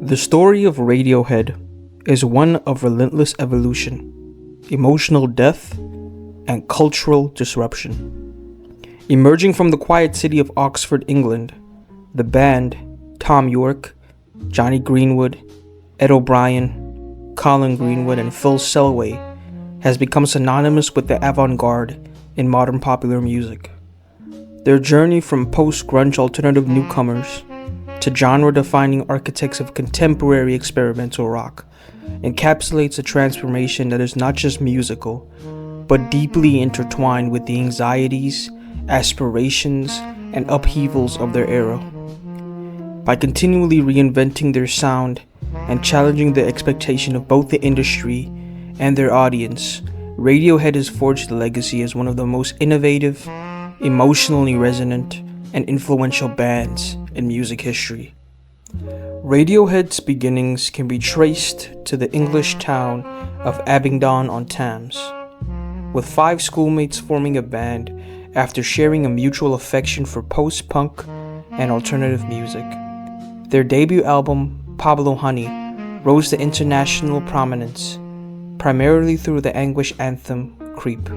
The story of Radiohead is one of relentless evolution, emotional depth, and cultural disruption. Emerging from the quiet city of Oxford, England, the band, Tom York, Johnny Greenwood, Ed O'Brien, Colin Greenwood, and Phil Selway, has become synonymous with the avant-garde in modern popular music. Their journey from post-grunge alternative newcomers to genre-defining architects of contemporary experimental rock encapsulates a transformation that is not just musical, but deeply intertwined with the anxieties, aspirations, and upheavals of their era. By continually reinventing their sound and challenging the expectation of both the industry and their audience, Radiohead has forged a legacy as one of the most innovative, emotionally resonant, and influential bands in music history. Radiohead's beginnings can be traced to the English town of Abingdon-on-Thames, with 5 schoolmates forming a band after sharing a mutual affection for post-punk and alternative music. Their debut album, Pablo Honey, rose to international prominence, primarily through the Anguish anthem, Creep.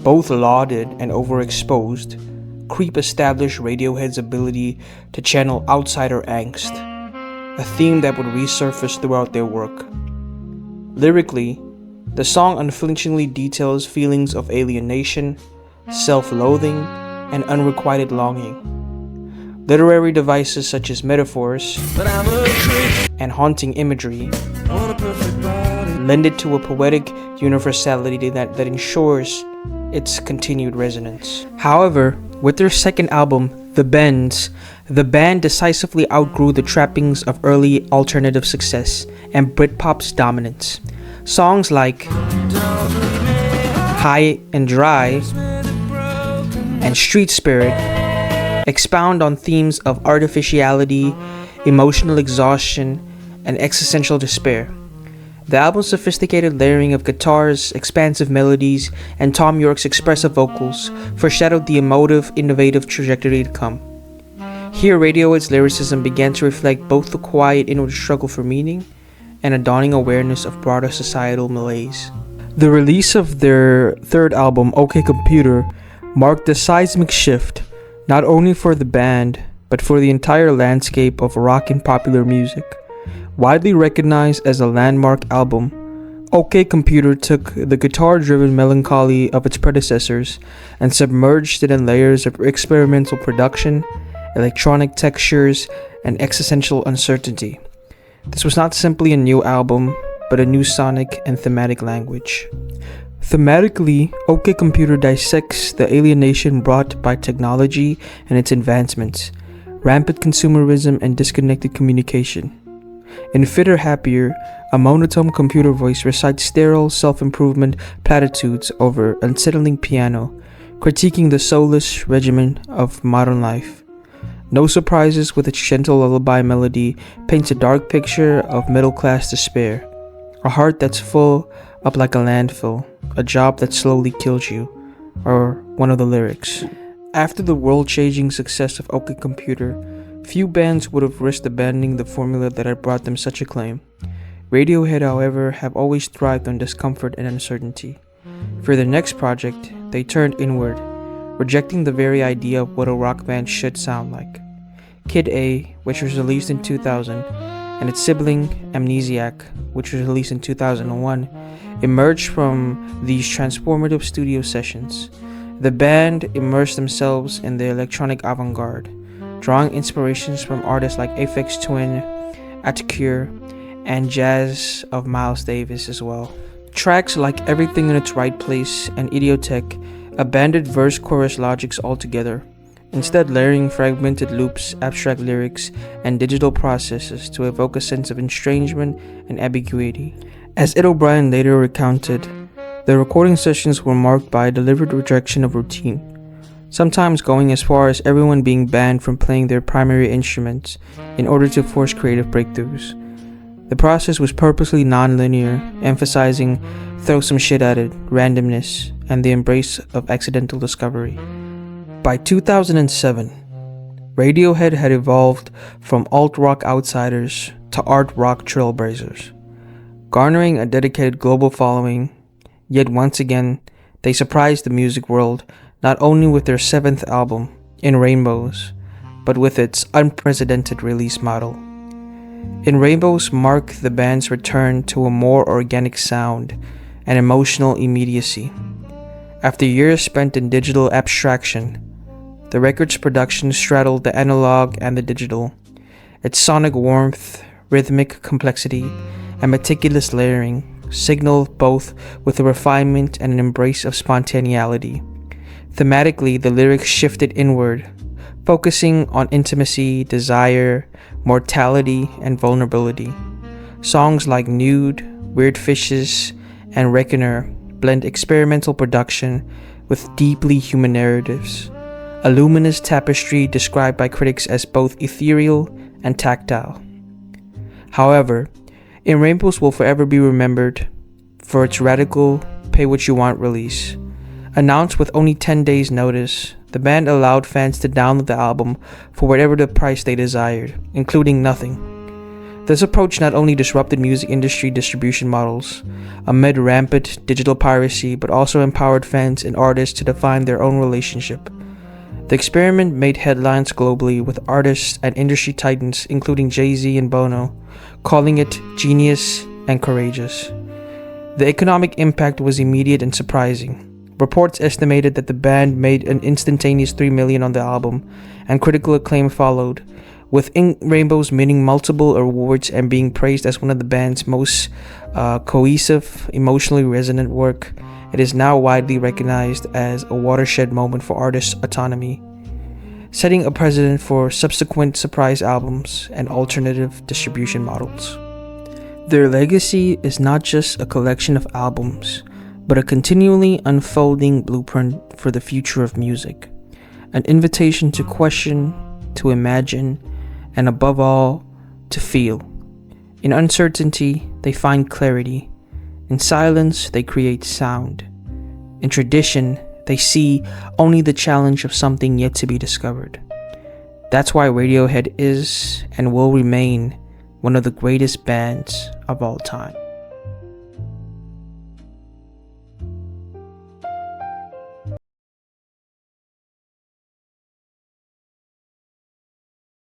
Both lauded and overexposed, Creep established Radiohead's ability to channel outsider angst, a theme that would resurface throughout their work. Lyrically, the song unflinchingly details feelings of alienation, self-loathing, and unrequited longing. Literary devices such as metaphors and haunting imagery lend it to a poetic universality that ensures its continued resonance. However, with their second album, The band decisively outgrew the trappings of early alternative success and Britpop's dominance. Songs like High and Dry and Street Spirit expound on themes of artificiality, emotional exhaustion, and existential despair. The album's sophisticated layering of guitars, expansive melodies, and Tom York's expressive vocals foreshadowed the emotive, innovative trajectory to come. Here, Radiohead's lyricism began to reflect both the quiet inward struggle for meaning and a dawning awareness of broader societal malaise. The release of their third album, OK Computer, marked a seismic shift, not only for the band, but for the entire landscape of rock and popular music. Widely recognized as a landmark album, OK Computer took the guitar-driven melancholy of its predecessors and submerged it in layers of experimental production, electronic textures, and existential uncertainty. This was not simply a new album, but a new sonic and thematic language. Thematically, OK Computer dissects the alienation brought by technology and its advancements, rampant consumerism, and disconnected communication. In Fitter Happier, a monotone computer voice recites sterile self-improvement platitudes over unsettling piano, critiquing the soulless regimen of modern life. No Surprises, with its gentle lullaby melody, paints a dark picture of middle-class despair, a heart that's full up like a landfill, a job that slowly kills you, or one of the lyrics. After the world-changing success of OK Computer, few bands would have risked abandoning the formula that had brought them such acclaim. Radiohead, however, have always thrived on discomfort and uncertainty. For their next project, they turned inward, rejecting the very idea of what a rock band should sound like. Kid A, which was released in 2000, and its sibling, Amnesiac, which was released in 2001, emerged from these transformative studio sessions. The band immersed themselves in the electronic avant-garde, drawing inspirations from artists like Aphex Twin, Atticure, and jazz of Miles Davis as well. Tracks like Everything in Its Right Place and Idiotech abandoned verse-chorus logics altogether, instead layering fragmented loops, abstract lyrics, and digital processes to evoke a sense of estrangement and ambiguity. As Ed O'Brien later recounted, the recording sessions were marked by a deliberate rejection of routine, sometimes going as far as everyone being banned from playing their primary instruments in order to force creative breakthroughs. The process was purposely non-linear, emphasizing throw some shit at it, randomness, and the embrace of accidental discovery. By 2007, Radiohead had evolved from alt-rock outsiders to art-rock trailblazers, garnering a dedicated global following. Yet once again, they surprised the music world not only with their seventh album, In Rainbows, but with its unprecedented release model. In Rainbows marked the band's return to a more organic sound and emotional immediacy. After years spent in digital abstraction, the record's production straddled the analog and the digital. Its sonic warmth, rhythmic complexity, and meticulous layering signaled both with a refinement and an embrace of spontaneity. Thematically, the lyrics shifted inward, focusing on intimacy, desire, mortality, and vulnerability. Songs like Nude, Weird Fishes, and Reckoner blend experimental production with deeply human narratives, a luminous tapestry described by critics as both ethereal and tactile. However, In Rainbows will forever be remembered for its radical pay-what-you-want release. Announced with only 10 days' notice, the band allowed fans to download the album for whatever the price they desired, including nothing. This approach not only disrupted music industry distribution models amid rampant digital piracy, but also empowered fans and artists to define their own relationship. The experiment made headlines globally, with artists and industry titans, including Jay-Z and Bono, calling it genius and courageous. The economic impact was immediate and surprising. Reports estimated that the band made an instantaneous $3 million on the album, and critical acclaim followed, with In Rainbows winning multiple awards and being praised as one of the band's most cohesive, emotionally resonant work. It is now widely recognized as a watershed moment for artists' autonomy, setting a precedent for subsequent surprise albums and alternative distribution models. Their legacy is not just a collection of albums, but a continually unfolding blueprint for the future of music, an invitation to question, to imagine, and above all, to feel. In uncertainty, they find clarity. In silence, they create sound. In tradition, they see only the challenge of something yet to be discovered. That's why Radiohead is and will remain one of the greatest bands of all time.